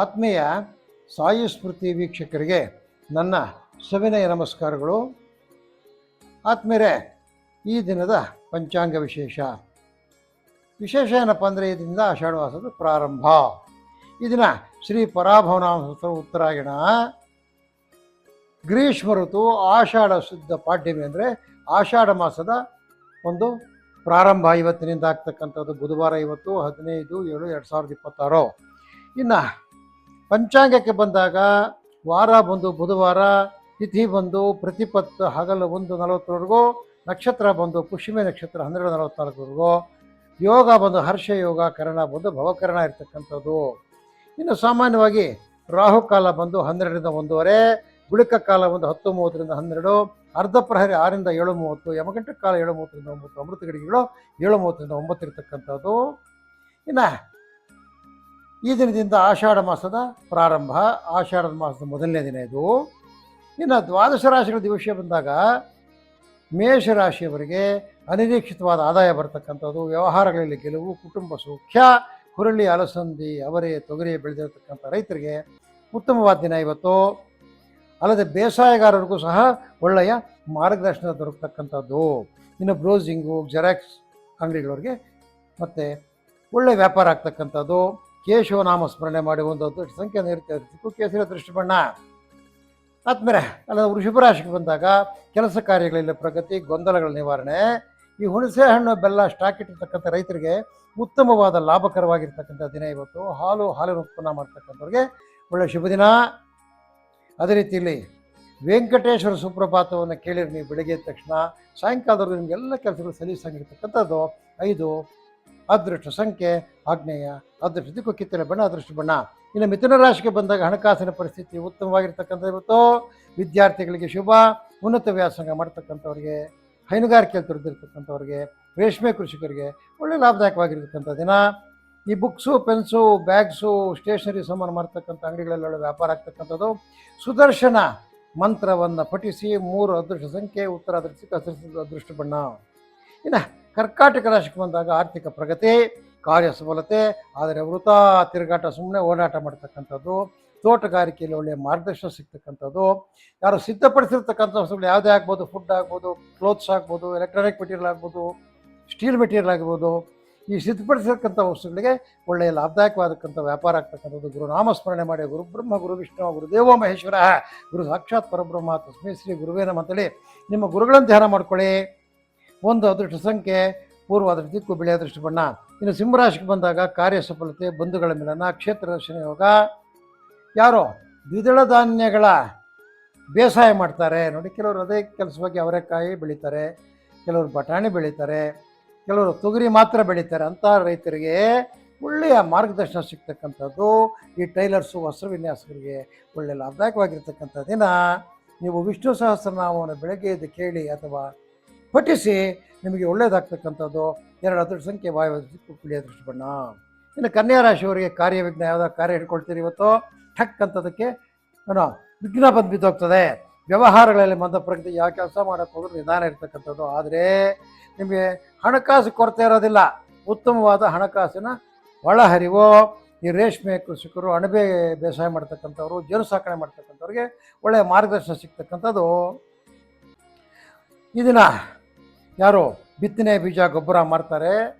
ಆತ್ಮೀಯ ಸಾಯಿ ಸ್ಮೃತಿ ವೀಕ್ಷಕರಿಗೆ ನನ್ನ ಸವಿನಯ ನಮಸ್ಕಾರಗಳು. ಆತ್ಮೀಯರೇ, ಈ ದಿನದ ಪಂಚಾಂಗ ವಿಶೇಷ ಏನಪ್ಪ ಅಂದರೆ ಇದರಿಂದ ಆಷಾಢ ಮಾಸದ ಪ್ರಾರಂಭ. ಈ ದಿನ ಶ್ರೀ ಪರಾಭವನಾಮ ಉತ್ತರಾಯಣ, ಗ್ರೀಷ್ಮ ಋತು, ಆಷಾಢ ಶುದ್ಧ ಪಾಡ್ಯಮಿ ಅಂದರೆ ಆಷಾಢ ಮಾಸದ ಒಂದು ಪ್ರಾರಂಭ ಇವತ್ತಿನಿಂದ ಆಗ್ತಕ್ಕಂಥದ್ದು. ಬುಧವಾರ ಇವತ್ತು 15/7/2026. ಇನ್ನು ಪಂಚಾಂಗಕ್ಕೆ ಬಂದಾಗ ವಾರ ಬಂದು ಬುಧವಾರ, ತಿಥಿ ಬಂದು ಪ್ರತಿಪತ್ತು ಹಗಲು 1:40ವರೆಗೂ, ನಕ್ಷತ್ರ ಬಂದು ಪುಷ್ಯಮಿ ನಕ್ಷತ್ರ 12:44ವರೆಗೂ, ಯೋಗ ಬಂದು ಹರ್ಷ ಯೋಗ, ಕರ್ಣ ಬಂದು ಭವಕರ್ಣ ಇರ್ತಕ್ಕಂಥದ್ದು. ಇನ್ನು ಸಾಮಾನ್ಯವಾಗಿ ರಾಹುಕಾಲ ಬಂದು 12ರಿಂದ 1:30, ಗುಳಿಕ ಕಾಲ ಒಂದು 10:30ರಿಂದ 12, ಅರ್ಧ ಪ್ರಹರಿ 6ರಿಂದ 7:30, ಯಮಗಂಟ ಕಾಲ 7:30ರಿಂದ 9, ಅಮೃತ ಗಡಿಗೆಗಳು 7:30ರಿಂದ 9 ಇರ್ತಕ್ಕಂಥದ್ದು. ಇನ್ನು ಈ ದಿನದಿಂದ ಆಷಾಢ ಮಾಸದ ಪ್ರಾರಂಭ, ಆಷಾಢದ ಮಾಸದ ಮೊದಲನೇ ದಿನ ಇದು. ಇನ್ನು ದ್ವಾದಶ ರಾಶಿಗಳ ದಿವಸ ಬಂದಾಗ ಮೇಷರಾಶಿಯವರಿಗೆ ಅನಿರೀಕ್ಷಿತವಾದ ಆದಾಯ ಬರ್ತಕ್ಕಂಥದ್ದು, ವ್ಯವಹಾರಗಳಲ್ಲಿ ಗೆಲುವು, ಕುಟುಂಬ ಸೌಖ್ಯ, ಹುರುಳಿ, ಅಲಸಂದಿ, ಅವರೆ, ತೊಗರಿ ಬೆಳೆದಿರತಕ್ಕಂಥ ರೈತರಿಗೆ ಉತ್ತಮವಾದ ದಿನ ಇವತ್ತು. ಅಲ್ಲದೆ ಬೇಸಾಯಗಾರರಿಗೂ ಸಹ ಒಳ್ಳೆಯ ಮಾರ್ಗದರ್ಶನ ದೊರಕತಕ್ಕಂಥದ್ದು. ಇನ್ನು ಬ್ರೌಸಿಂಗು, ಜೆರಾಕ್ಸ್ ಅಂಗಡಿಗಳವ್ರಿಗೆ ಮತ್ತು ಒಳ್ಳೆಯ ವ್ಯಾಪಾರ ಆಗ್ತಕ್ಕಂಥದ್ದು. ಕೇಶವನಾಮ ಸ್ಮರಣೆ ಮಾಡಿ ಒಂದು ಸಂಖ್ಯೆ ನೀಡುತ್ತಿದ್ದಕ್ಕೂ ಕೇಸರಿ ದೃಷ್ಟಿ ಬಣ್ಣ. ಆದ್ಮೇಲೆ ಅಲ್ಲ ವೃಷಭ ರಾಶಿಗೆ ಬಂದಾಗ ಕೆಲಸ ಕಾರ್ಯಗಳಲ್ಲಿ ಪ್ರಗತಿ, ಗೊಂದಲಗಳ ನಿವಾರಣೆ. ಈ ಹುಣಸೆ ಹಣ್ಣು ಬೆಲ್ಲ ಸ್ಟಾಕ್ ಇಟ್ಟಿರ್ತಕ್ಕಂಥ ರೈತರಿಗೆ ಉತ್ತಮವಾದ ಲಾಭಕರವಾಗಿರ್ತಕ್ಕಂಥ ದಿನ ಇವತ್ತು. ಹಾಲಿನ ಉತ್ಪನ್ನ ಮಾಡ್ತಕ್ಕಂಥವ್ರಿಗೆ ಒಳ್ಳೆಯ ಶುಭ ದಿನ. ಅದೇ ರೀತಿಯಲ್ಲಿ ವೆಂಕಟೇಶ್ವರ ಸುಪ್ರಭಾತವನ್ನು ಕೇಳಿರಿ ನೀವು ಬೆಳಗ್ಗೆ ಎದ್ದ ತಕ್ಷಣ. ಸಾಯಂಕಾಲದವರೆಗೂ ನಿಮಗೆಲ್ಲ ಕೆಲಸಗಳು ಸಲೀಸಾಗಿರ್ತಕ್ಕಂಥದ್ದು. 5 ಅದೃಷ್ಟ ಸಂಖ್ಯೆ ಆಗ್ನೇಯ, ಅದೃಷ್ಟ ದಿಕ್ಕು ಕಿತ್ತಳೆ ಬಣ್ಣ, ಅದೃಷ್ಟ ಬಣ್ಣ. ಇನ್ನು ಮಿಥುನ ರಾಶಿಗೆ ಬಂದಾಗ ಹಣಕಾಸಿನ ಪರಿಸ್ಥಿತಿ ಉತ್ತಮವಾಗಿರ್ತಕ್ಕಂಥ ಇವತ್ತು. ವಿದ್ಯಾರ್ಥಿಗಳಿಗೆ ಶುಭ, ಉನ್ನತ ವ್ಯಾಸಂಗ ಮಾಡ್ತಕ್ಕಂಥವ್ರಿಗೆ, ಹೈನುಗಾರಿಕೆಯಲ್ಲಿ ತೊರೆದಿರ್ತಕ್ಕಂಥವ್ರಿಗೆ, ರೇಷ್ಮೆ ಕೃಷಿಕರಿಗೆ ಒಳ್ಳೆ ಲಾಭದಾಯಕವಾಗಿರ್ತಕ್ಕಂಥ ದಿನ. ಈ ಬುಕ್ಸು, ಪೆನ್ಸು, ಬ್ಯಾಗ್ಸು, ಸ್ಟೇಷನರಿ ಸಾಮಾನು ಮಾಡ್ತಕ್ಕಂಥ ಅಂಗಡಿಗಳಲ್ಲಿ ಒಳ್ಳೆ ವ್ಯಾಪಾರ ಆಗ್ತಕ್ಕಂಥದ್ದು. ಸುದರ್ಶನ ಮಂತ್ರವನ್ನು ಪಠಿಸಿ 3 ಅದೃಷ್ಟ ಸಂಖ್ಯೆ, ಉತ್ತರ ಅದೃಷ್ಟ ಬಣ್ಣ. ಇನ್ನು ಕರ್ಕಾಟಕ ರಾಶಿಗೆ ಬಂದಾಗ ಆರ್ಥಿಕ ಪ್ರಗತಿ, ಕಾರ್ಯ ಸಫಲತೆ, ಆದರೆ ವೃಥ ತಿರುಗಾಟ, ಸುಮ್ಮನೆ ಓಡಾಟ ಮಾಡ್ತಕ್ಕಂಥದ್ದು. ತೋಟಗಾರಿಕೆಯಲ್ಲಿ ಒಳ್ಳೆಯ ಮಾರ್ಗದರ್ಶನ ಸಿಗ್ತಕ್ಕಂಥದ್ದು. ಯಾರು ಸಿದ್ಧಪಡಿಸಿರ್ತಕ್ಕಂಥ ವಸ್ತುಗಳು ಯಾವುದೇ ಆಗ್ಬೋದು, ಫುಡ್ ಆಗ್ಬೋದು, ಕ್ಲೋತ್ಸ್ ಆಗ್ಬೋದು, ಎಲೆಕ್ಟ್ರಾನಿಕ್ ಮೆಟೀರಿಯಲ್ ಆಗ್ಬೋದು, ಸ್ಟೀಲ್ ಮೆಟೀರಿಯಲ್ ಆಗ್ಬೋದು, ಈ ಸಿದ್ಧಪಡಿಸಿರ್ತಕ್ಕಂಥ ವಸ್ತುಗಳಿಗೆ ಒಳ್ಳೆಯ ಲಾಭದಾಯಕವಾದಕ್ಕಂಥ ವ್ಯಾಪಾರ ಆಗ್ತಕ್ಕಂಥದ್ದು. ಗುರುನಾಮ ಸ್ಮರಣೆ ಮಾಡಿ, ಗುರು ಬ್ರಹ್ಮ ಗುರು ವಿಷ್ಣು ಗುರುದೇವೋ ಮಹೇಶ್ವರ ಗುರು ಸಾಕ್ಷಾತ್ ಪರಬ್ರಹ್ಮ ತಸ್ಮೈ ಶ್ರೀ ಗುರುವೇ ನಮಃ ಅಂತೇಳಿ ನಿಮ್ಮ ಗುರುಗಳನ್ನು ಧ್ಯಾನ ಮಾಡ್ಕೊಳ್ಳಿ. 1 ಅದೃಷ್ಟ ಸಂಖ್ಯೆ, ಪೂರ್ವ ಅದೃಷ್ಟ ದಿಕ್ಕು, ಬಿಳಿ ಅದೃಷ್ಟ ಬಣ್ಣ. ಇನ್ನು ಸಿಂಹರಾಶಿಗೆ ಬಂದಾಗ ಕಾರ್ಯ ಸಫಲತೆ, ಬಂಧುಗಳ ಮಿಲನ, ಕ್ಷೇತ್ರ ದರ್ಶನ ಯೋಗ. ಯಾರೋ ದ್ವಿದಳ ಧಾನ್ಯಗಳ ಬೇಸಾಯ ಮಾಡ್ತಾರೆ ನೋಡಿ, ಕೆಲವರು ಅದೇ ಕೆಲಸವಾಗಿ ಅವರೆಕಾಯಿ ಬೆಳೀತಾರೆ, ಕೆಲವರು ಬಟಾಣಿ ಬೆಳೀತಾರೆ, ಕೆಲವರು ತೊಗರಿ ಮಾತ್ರ ಬೆಳೀತಾರೆ. ಅಂಥ ರೈತರಿಗೆ ಒಳ್ಳೆಯ ಮಾರ್ಗದರ್ಶನ ಸಿಗ್ತಕ್ಕಂಥದ್ದು. ಈ ಟೈಲರ್ಸು, ವಸ್ತ್ರ ವಿನ್ಯಾಸಕರಿಗೆ ಒಳ್ಳೆಯ ಲಾಭದಾಯಕವಾಗಿರ್ತಕ್ಕಂಥ ದಿನ. ನೀವು ವಿಷ್ಣು ಸಹಸ್ರನಾಮವನ್ನು ಬೆಳಗ್ಗೆ ಎದ್ದು ಕೇಳಿ ಅಥವಾ ಪಠಿಸಿ, ನಿಮಗೆ ಒಳ್ಳೆಯದಾಗ್ತಕ್ಕಂಥದ್ದು. 2 ಅದೃಷ್ಟ ಸಂಖ್ಯೆ, ವಾಯು ಬಿಳಿ ಅದೃಷ್ಟ ಬಣ್ಣ. ಇನ್ನು ಕನ್ಯಾ ರಾಶಿಯವರಿಗೆ ಕಾರ್ಯವಿಘ್ನ, ಯಾವುದಾದ್ರು ಕಾರ್ಯ ಹಿಡ್ಕೊಳ್ತೀರಿ ಇವತ್ತು, ಠಕ್ ಅಂತದಕ್ಕೆ ವಿಘ್ನ ಬಂದು ಬಿದ್ದೋಗ್ತದೆ. ವ್ಯವಹಾರಗಳಲ್ಲಿ ಮಂದ ಪ್ರಗತಿ, ಯಾವ ಕೆಲಸ ಮಾಡೋಕ್ಕೆ ಹೋದ್ರೂ ನಿಧಾನ ಇರ್ತಕ್ಕಂಥದ್ದು. ಆದರೆ ನಿಮಗೆ ಹಣಕಾಸು ಕೊರತೆ ಇರೋದಿಲ್ಲ, ಉತ್ತಮವಾದ ಹಣಕಾಸಿನ ಒಳಹರಿವು. ಈ ರೇಷ್ಮೆ ಕೃಷಿಕರು, ಅಣಬೆ ಬೇಸಾಯ ಮಾಡ್ತಕ್ಕಂಥವ್ರು, ಜೇನು ಸಾಕಣೆ ಮಾಡ್ತಕ್ಕಂಥವ್ರಿಗೆ ಒಳ್ಳೆಯ ಮಾರ್ಗದರ್ಶನ ಸಿಗ್ತಕ್ಕಂಥದ್ದು. ಈ ದಿನ ಯಾರು ಬಿತ್ತನೆ ಬೀಜ ಗೊಬ್ಬರ ಮಾಡ್ತಾರೆ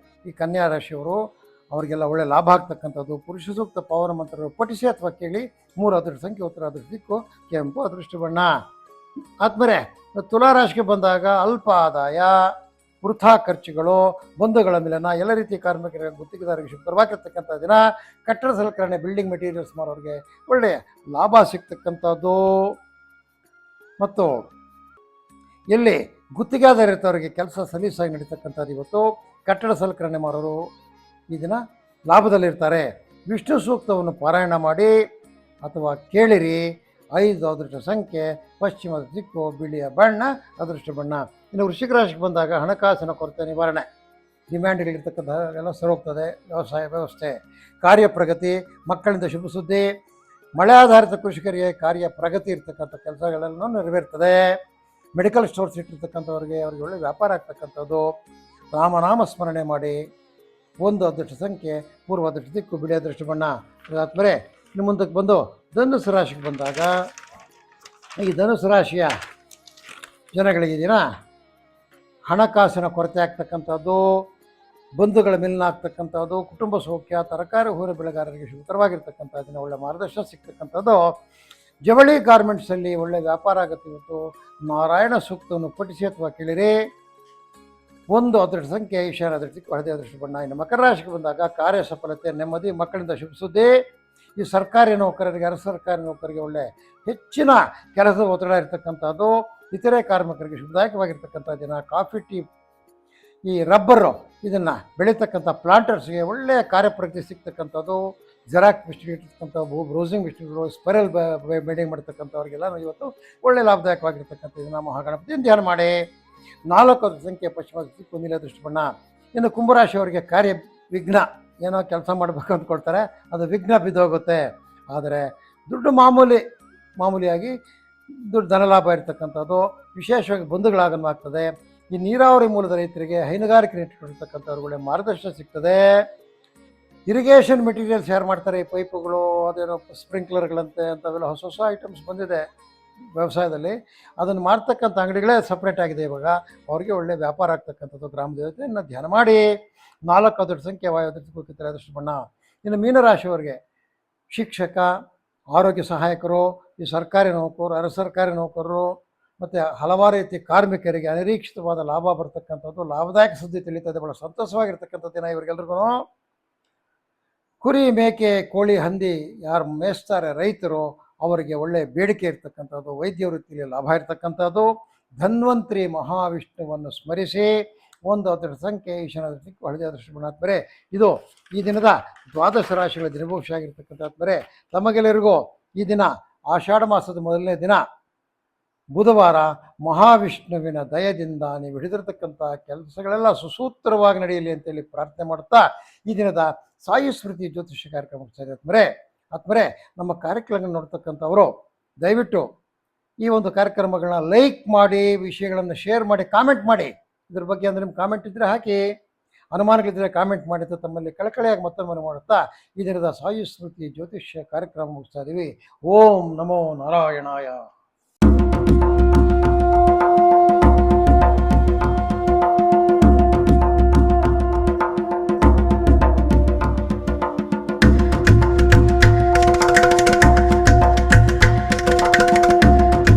ಈ ಕನ್ಯಾ ರಾಶಿಯವರು, ಅವರಿಗೆಲ್ಲ ಒಳ್ಳೆ ಲಾಭ ಆಗ್ತಕ್ಕಂಥದ್ದು. ಪುರುಷ ಸೂಕ್ತ ಪವನ ಮಂತ್ರಗಳು ಪಠಿಸಿ ಅಥವಾ ಕೇಳಿ. 3 ಅದೃಷ್ಟ ಸಂಖ್ಯೆ, ಉತ್ತರ ಅದೃಷ್ಟ ದಿಕ್ಕು, ಕೆಂಪು ಅದೃಷ್ಟ ಬಣ್ಣ. ಆದ್ಮೇಲೆ ತುಲಾ ರಾಶಿಗೆ ಬಂದಾಗ ಅಲ್ಪ ಆದಾಯ, ವೃಥಾ ಖರ್ಚುಗಳು, ಬಂಧುಗಳ ಮಿಲನ, ಎಲ್ಲ ರೀತಿಯ ಕಾರ್ಮಿಕರ ಗುತ್ತಿಗೆದಾರರಿಗೆ ಶುಭವಾಗಿರ್ತಕ್ಕಂಥ ದಿನ. ಕಟ್ಟಡ ಸಲಕರಣೆ, ಬಿಲ್ಡಿಂಗ್ ಮೆಟೀರಿಯಲ್ಸ್ ಮಾರೋರಿಗೆ ಒಳ್ಳೆಯ ಲಾಭ ಸಿಗ್ತಕ್ಕಂಥದ್ದು. ಮತ್ತು ಎಲ್ಲಿ ಗುತ್ತಿಗೆದಾರ ಇರ್ತವರಿಗೆ ಕೆಲಸ ಸಲೀಸಾಗಿ ನಡೀತಕ್ಕಂಥದ್ದು ಇವತ್ತು. ಕಟ್ಟಡ ಸಲಕರಣೆ ಮಾರೋರು ಈ ದಿನ ಲಾಭದಲ್ಲಿರ್ತಾರೆ. ವಿಷ್ಣು ಸೂಕ್ತವನ್ನು ಪಾರಾಯಣ ಮಾಡಿ ಅಥವಾ ಕೇಳಿರಿ. 5 ಅದೃಷ್ಟ ಸಂಖ್ಯೆ, ಪಶ್ಚಿಮದ ದಿಕ್ಕು, ಬಿಳಿಯ ಬಣ್ಣ, ಅದೃಷ್ಟ ಬಣ್ಣ. ಇನ್ನು ವೃಶ್ಚಿಕ ರಾಶಿಗೆ ಬಂದಾಗ ಹಣಕಾಸಿನ ಕೊರತೆ ನಿವಾರಣೆ, ಡಿಮ್ಯಾಂಡ್ಗಳಿರ್ತಕ್ಕಂಥ ಎಲ್ಲ ಸರೋಗ್ತದೆ. ವ್ಯವಸಾಯ ವ್ಯವಸ್ಥೆ, ಕಾರ್ಯ ಪ್ರಗತಿ, ಮಕ್ಕಳಿಂದ ಶುಭ ಸುದ್ದಿ. ಮಳೆ ಆಧಾರಿತ ಕೃಷಿಕರಿಗೆ ಕಾರ್ಯ ಪ್ರಗತಿ ಇರ್ತಕ್ಕಂಥ ಕೆಲಸಗಳೆಲ್ಲ ನೆರವೇರ್ತದೆ. ಮೆಡಿಕಲ್ ಸ್ಟೋರ್ಸ್ ಇಟ್ಟಿರ್ತಕ್ಕಂಥವ್ರಿಗೆ ಅವ್ರಿಗೆ ಒಳ್ಳೆ ವ್ಯಾಪಾರ ಆಗ್ತಕ್ಕಂಥದ್ದು. ರಾಮನಾಮ ಸ್ಮರಣೆ ಮಾಡಿ. 1 ಅದೃಷ್ಟ ಸಂಖ್ಯೆ, ಪೂರ್ವ ಅದೃಷ್ಟ ದಿಕ್ಕು, ಬಿಳಿ ಅದೃಷ್ಟ ಬಣ್ಣ. ಅದಾದ್ಮೇಲೆ ಇನ್ನು ಮುಂದಕ್ಕೆ ಬಂದು ಧನುಸ್ಸು ರಾಶಿಗೆ ಬಂದಾಗ ಈ ಧನುಸ್ಸು ರಾಶಿಯ ಜನಗಳಿಗೆ ದಿನ ಹಣಕಾಸಿನ ಕೊರತೆ ಆಗ್ತಕ್ಕಂಥದ್ದು, ಬಂಧುಗಳ ಮಿಲನ ಆಗ್ತಕ್ಕಂಥದ್ದು, ಕುಟುಂಬ ಸೌಖ್ಯ, ತರಕಾರಿ ಹೂರು ಬೆಳೆಗಾರರಿಗೆ ಶುಭಕರವಾಗಿರ್ತಕ್ಕಂಥ ದಿನ, ಒಳ್ಳೆ ಮಾರ್ಗದರ್ಶನ ಸಿಗ್ತಕ್ಕಂಥದ್ದು. ಜವಳಿ ಗಾರ್ಮೆಂಟ್ಸಲ್ಲಿ ಒಳ್ಳೆ ವ್ಯಾಪಾರ ಆಗುತ್ತೆ. ಇವತ್ತು ನಾರಾಯಣ ಸೂಕ್ತವನ್ನು ಪಠಿಸಿ ಅಥವಾ ಕೇಳಿರಿ. ಒಂದು ಅದೃಷ್ಟ ಸಂಖ್ಯೆ ಈಶಾನ್ಯ ಅದೃಷ್ಟಕ್ಕೆ ಹಳದಿ ಅದೃಷ್ಟ ಬಣ್ಣ. ಇನ್ನು ಮಕರ ರಾಶಿಗೆ ಬಂದಾಗ ಕಾರ್ಯ ಸಫಲತೆ, ನೆಮ್ಮದಿ, ಮಕ್ಕಳಿಂದ ಶುಭ ಸುದ್ದಿ. ಈ ಸರ್ಕಾರಿ ನೌಕರರಿಗೆ, ಅರೆ ಸರ್ಕಾರಿ ನೌಕರರಿಗೆ ಒಳ್ಳೆ ಹೆಚ್ಚಿನ ಕೆಲಸದ ಒತ್ತಡ ಇರತಕ್ಕಂಥದ್ದು. ಇತರೆ ಕಾರ್ಮಿಕರಿಗೆ ಶುಭದಾಯಕವಾಗಿರ್ತಕ್ಕಂಥ ದಿನ. ಕಾಫಿ, ಟೀ, ಈ ರಬ್ಬರು ಇದನ್ನು ಬೆಳೀತಕ್ಕಂಥ ಪ್ಲಾಂಟರ್ಸ್ಗೆ ಒಳ್ಳೆಯ ಕಾರ್ಯಪ್ರಗತಿ ಸಿಗ್ತಕ್ಕಂಥದ್ದು. ಜೆರಾಕ್ಸ್ ಮಿಸ್ಟ್ರಿ ಇರ್ತಕ್ಕಂಥವು, ಬ್ರೌಸಿಂಗ್ ಮಿಸ್ಟ್ರಿಗಳು, ಸ್ಪೈರಲ್ ಬೆಡಿಂಗ್ ಮಾಡ್ತಕ್ಕಂಥವ್ರಿಗೆಲ್ಲ ಇವತ್ತು ಒಳ್ಳೆ ಲಾಭದಾಯಕವಾಗಿರ್ತಕ್ಕಂಥ ದಿನ. ಮಹಾಗಣಪತಿಯನ್ನು ಧ್ಯಾನ ಮಾಡಿ. 4 ಸಂಖ್ಯೆ ಪಶ್ಚಿಮ ದಿಕ್ಕು ನೀಲಿ ಅದೃಷ್ಟ ಬಣ್ಣ. ಇನ್ನು ಕುಂಭರಾಶಿಯವರಿಗೆ ಕಾರ್ಯ ವಿಘ್ನ, ಏನೋ ಕೆಲಸ ಮಾಡಬೇಕು ಅಂದ್ಕೊಳ್ತಾರೆ, ಅದು ವಿಘ್ನ ಬಿದ್ದೋಗುತ್ತೆ. ಆದರೆ ದುಡ್ಡು ಮಾಮೂಲಿಯಾಗಿ ದುಡ್ಡು ಧನಲಾಭ ಇರ್ತಕ್ಕಂಥದ್ದು, ವಿಶೇಷವಾಗಿ ಬಂಧುಗಳಾಗಮಾಗ್ತದೆ. ಈ ನೀರಾವರಿ ಮೂಲದ ರೈತರಿಗೆ, ಹೈನುಗಾರಿಕೆ ಇರ್ತಕ್ಕಂಥವ್ರುಗಳೇ ಮಾರ್ಗದರ್ಶನ ಸಿಗ್ತದೆ. ಇರಿಗೇಷನ್ ಮೆಟೀರಿಯಲ್ ಶೇರ್ ಮಾಡ್ತಾರೆ, ಈ ಪೈಪುಗಳು, ಅದೇನೋ ಸ್ಪ್ರಿಂಕ್ಲರ್ಗಳಂತೆ ಅಂಥವೆಲ್ಲ ಹೊಸ ಹೊಸ ಐಟಮ್ಸ್ ಬಂದಿದೆ ವ್ಯವಸಾಯದಲ್ಲಿ. ಅದನ್ನು ಮಾರ್ತಕ್ಕಂಥ ಅಂಗಡಿಗಳೇ ಸಪ್ರೇಟ್ ಆಗಿದೆ ಇವಾಗ. ಅವ್ರಿಗೆ ಒಳ್ಳೆ ವ್ಯಾಪಾರ ಆಗ್ತಕ್ಕಂಥದ್ದು. ಗ್ರಾಮ ದೇವತೆಯನ್ನು ಧ್ಯಾನ ಮಾಡಿ. 4 ಅದೃಷ್ಟ ಸಂಖ್ಯೆ ವಾಯು ಅದೃಷ್ಟ ಅದೃಷ್ಟ ಬಣ್ಣ. ಇನ್ನು ಮೀನರಾಶಿಯವರಿಗೆ ಶಿಕ್ಷಕ, ಆರೋಗ್ಯ ಸಹಾಯಕರು, ಈ ಸರ್ಕಾರಿ ನೌಕರರು, ಅರೆ ಸರ್ಕಾರಿ ನೌಕರರು ಮತ್ತು ಹಲವಾರು ರೀತಿ ಕಾರ್ಮಿಕರಿಗೆ ಅನಿರೀಕ್ಷಿತವಾದ ಲಾಭ ಬರ್ತಕ್ಕಂಥದ್ದು. ಲಾಭದಾಯಕ ಸುದ್ದಿ ತಿಳಿತದೆ. ಭಾಳ ಸಂತೋಷವಾಗಿರ್ತಕ್ಕಂಥ ದಿನ ಇವರಿಗೆಲ್ರಿಗೂ. ಕುರಿ, ಮೇಕೆ, ಕೋಳಿ, ಹಂದಿ ಯಾರು ಮೇಯಿಸ್ತಾರೆ ರೈತರು, ಅವರಿಗೆ ಒಳ್ಳೆಯ ಬೇಡಿಕೆ ಇರ್ತಕ್ಕಂಥದ್ದು. ವೈದ್ಯ ವೃತ್ತಿಯಲ್ಲಿ ಲಾಭ ಇರ್ತಕ್ಕಂಥದ್ದು. ಧನ್ವಂತರಿ ಮಹಾವಿಷ್ಣುವನ್ನು ಸ್ಮರಿಸಿ. 1 ಅದೃಷ್ಟ ಸಂಖ್ಯೆ ಈಶಾನ್ಯ ಅದೃಷ್ಟಕ್ಕೆ ಹಳದಿ ಅದೃಷ್ಟ ಬಣ್ಣ. ಬರೆ ಇದು ಈ ದಿನದ ದ್ವಾದಶ ರಾಶಿಗಳ ದಿನಭವಿಷ್ಯ ಆಗಿರ್ತಕ್ಕಂಥದ್ದು. ಬರೆ ತಮಗೆಲ್ಲರಿಗೂ ಈ ದಿನ ಆಷಾಢ ಮಾಸದ ಮೊದಲನೇ ದಿನ ಬುಧವಾರ ಮಹಾವಿಷ್ಣುವಿನ ದಯದಿಂದ ನೀವು ಹಿಡಿದಿರತಕ್ಕಂಥ ಕೆಲಸಗಳೆಲ್ಲ ಸುಸೂತ್ರವಾಗಿ ನಡೆಯಲಿ ಅಂತೇಳಿ ಪ್ರಾರ್ಥನೆ ಮಾಡುತ್ತಾ ಈ ದಿನದ ಸಾಯಿ ಸ್ಮೃತಿ ಜ್ಯೋತಿಷ್ಯ ಕಾರ್ಯಕ್ರಮ ಆತ್ಮರೆ ನಮ್ಮ ಕಾರ್ಯಕ್ರಮ ನೋಡ್ತಕ್ಕಂಥವರು ದಯವಿಟ್ಟು ಈ ಒಂದು ಕಾರ್ಯಕ್ರಮಗಳನ್ನ ಲೈಕ್ ಮಾಡಿ, ವಿಷಯಗಳನ್ನು ಶೇರ್ ಮಾಡಿ, ಕಾಮೆಂಟ್ ಮಾಡಿ. ಇದ್ರ ಬಗ್ಗೆ ಅಂದರೆ ನಿಮ್ಮ ಕಾಮೆಂಟ್ ಇದ್ದರೆ ಹಾಕಿ, ಅನುಮಾನಗಳಿದ್ದರೆ ಕಾಮೆಂಟ್ ಮಾಡಿ ಅಂತ ತಮ್ಮಲ್ಲಿ ಕಳಕಳಿಯಾಗಿ ಮತ್ತೊಮ್ಮೆ ಮಾಡುತ್ತಾ ಈ ದಿನದ ಸಾಯಿ ಸ್ಮೃತಿ ಜ್ಯೋತಿಷ್ಯ ಕಾರ್ಯಕ್ರಮ ಮುಗಿಸ್ತಾ ಇದ್ದೀವಿ. ಓಂ ನಮೋ ನಾರಾಯಣಾಯ.